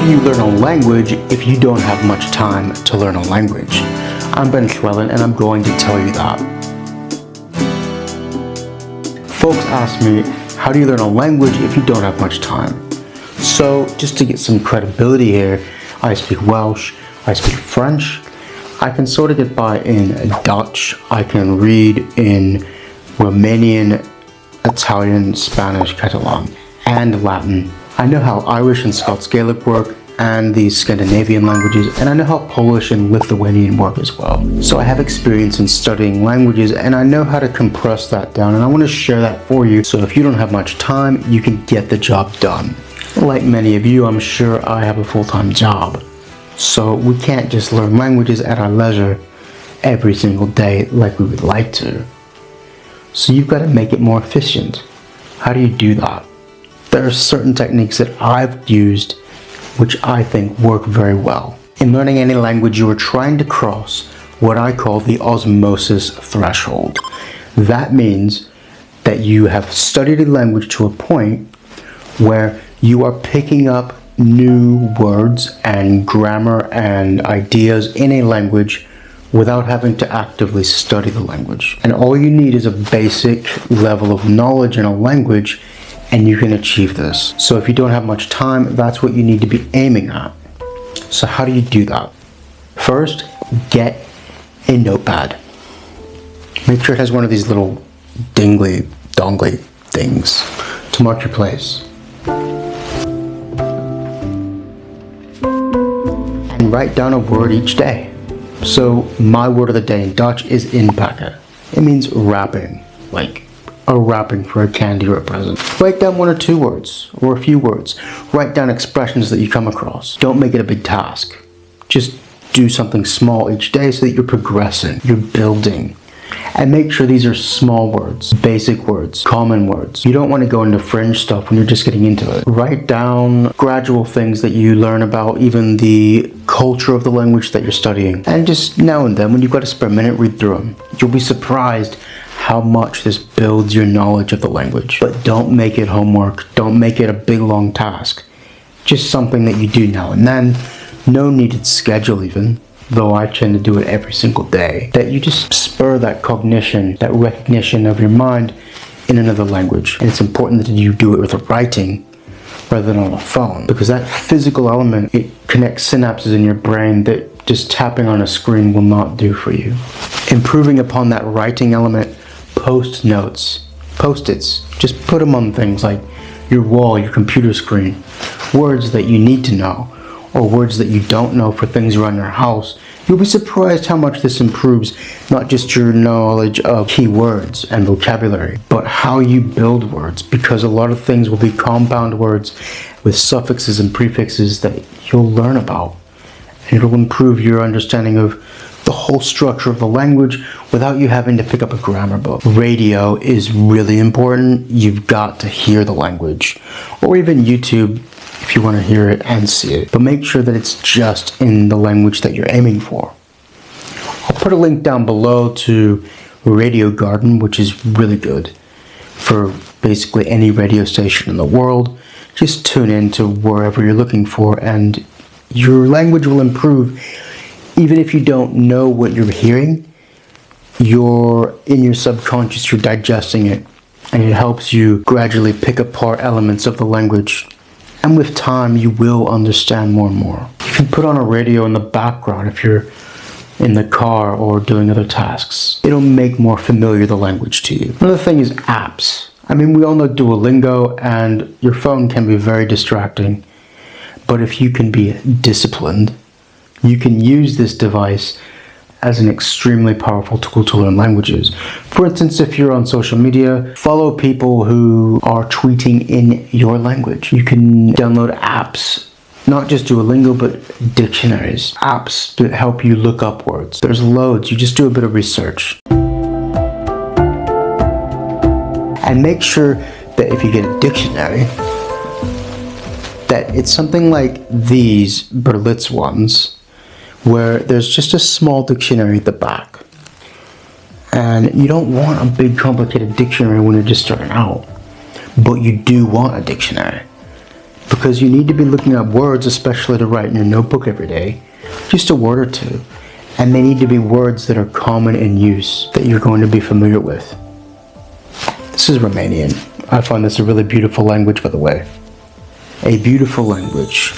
do you learn a language if you don't have much time to learn a language? I'm Ben Llewellyn and I'm going to tell you that. Folks ask me, how do you learn a language if you don't have much time? So just to get some credibility here, I speak Welsh, I speak French, I can sort of get by in Dutch, I can read in Romanian, Italian, Spanish, Catalan, and Latin. I know how Irish and Scots Gaelic work, and the Scandinavian languages, and I know how Polish and Lithuanian work as well. So I have experience in studying languages, and I know how to compress that down, and I want to share that for you, so if you don't have much time, you can get the job done. Like many of you, I'm sure I have a full-time job. So we can't just learn languages at our leisure every single day like we would like to. So you've got to make it more efficient. How do you do that? There are certain techniques that I've used which I think work very well. In learning any language, you are trying to cross what I call the osmosis threshold. That means that you have studied a language to a point where you are picking up new words and grammar and ideas in a language without having to actively study the language. And all you need is a basic level of knowledge in a language, and you can achieve this. So if you don't have much time, that's what you need to be aiming at. So how do you do that? First, get a notepad. Make sure it has one of these little dongly things to mark your place. And write down a word each day. So my word of the day in Dutch is inpakken. It means wrapping, like a wrapping for a candy or a present. Write down one or two words, or a few words. Write down expressions that you come across. Don't make it a big task. Just do something small each day so that you're progressing, you're building. And make sure these are small words, basic words, common words. You don't want to go into fringe stuff when you're just getting into it. Write down gradual things that you learn about even the culture of the language that you're studying. And just now and then, when you've got a spare minute, read through them. You'll be surprised how much this builds your knowledge of the language. But don't make it homework. Don't make it a big long task. Just something that you do now and then. No needed schedule even, though I tend to do it every single day. That you just spur that cognition, that recognition of your mind in another language. And it's important that you do it with writing rather than on a phone, because that physical element, it connects synapses in your brain that just tapping on a screen will not do for you. Improving upon that writing element, post-its, just put them on things like your wall, your computer screen, words that you need to know, or words that you don't know for things around your house. You'll be surprised how much this improves not just your knowledge of keywords and vocabulary, but how you build words, because a lot of things will be compound words with suffixes and prefixes that you'll learn about. And it'll improve your understanding of the whole structure of the language without you having to pick up a grammar book. Radio is really important. You've got to hear the language. Or even YouTube if you want to hear it and see it. But make sure that it's just in the language that you're aiming for. I'll put a link down below to Radio Garden, which is really good for basically any radio station in the world. Just tune in to wherever you're looking for and your language will improve. Even if you don't know what you're hearing, you're in your subconscious, you're digesting it, and it helps you gradually pick apart elements of the language. And with time, you will understand more and more. You can put on a radio in the background if you're in the car or doing other tasks. It'll make more familiar the language to you. Another thing is apps. I mean, we all know Duolingo, and your phone can be very distracting. But if you can be disciplined, you can use this device as an extremely powerful tool to learn languages. For instance, if you're on social media, follow people who are tweeting in your language. You can download apps, not just Duolingo, but dictionaries. Apps that help you look up words. There's loads, you just do a bit of research. And make sure that if you get a dictionary, that it's something like these Berlitz ones, where there's just a small dictionary at the back. And you don't want a big complicated dictionary when you're just starting out, but you do want a dictionary. because you need to be looking up words, especially to write in your notebook every day, just a word or two. And they need to be words that are common in use, that you're going to be familiar with. This is Romanian. I find this a really beautiful language, by the way. A beautiful language.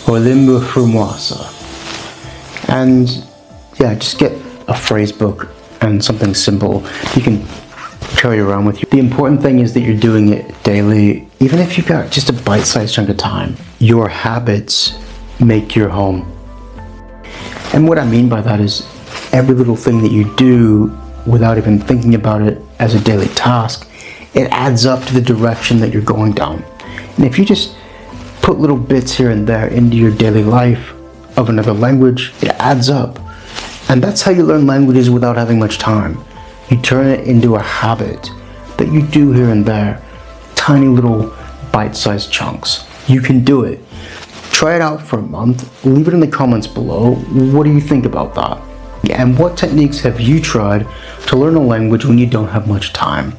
O limbă frumoasă. And yeah, just get a phrase book and something simple you can carry around with you. The important thing is that you're doing it daily, even if you've got just a bite-sized chunk of time. Your habits make your home. And what I mean by that is every little thing that you do without even thinking about it as a daily task, it adds up to the direction that you're going down. And if you just put little bits here and there into your daily life of another language, it adds up. And that's how you learn languages without having much time. You turn it into a habit that you do here and there. Tiny little bite-sized chunks. You can do it. Try it out for a month. Leave it in the comments below. What do you think about that? And what techniques have you tried to learn a language when you don't have much time?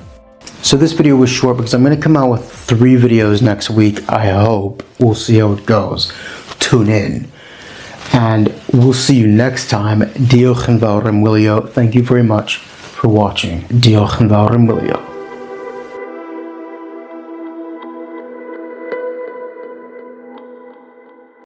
So this video was short because I'm going to come out with 3 videos next week, I hope. We'll see how it goes. Tune in. And we'll see you next time. Diolch yn fawr am wylio. Thank you very much for watching. Diolch yn fawr am wylio.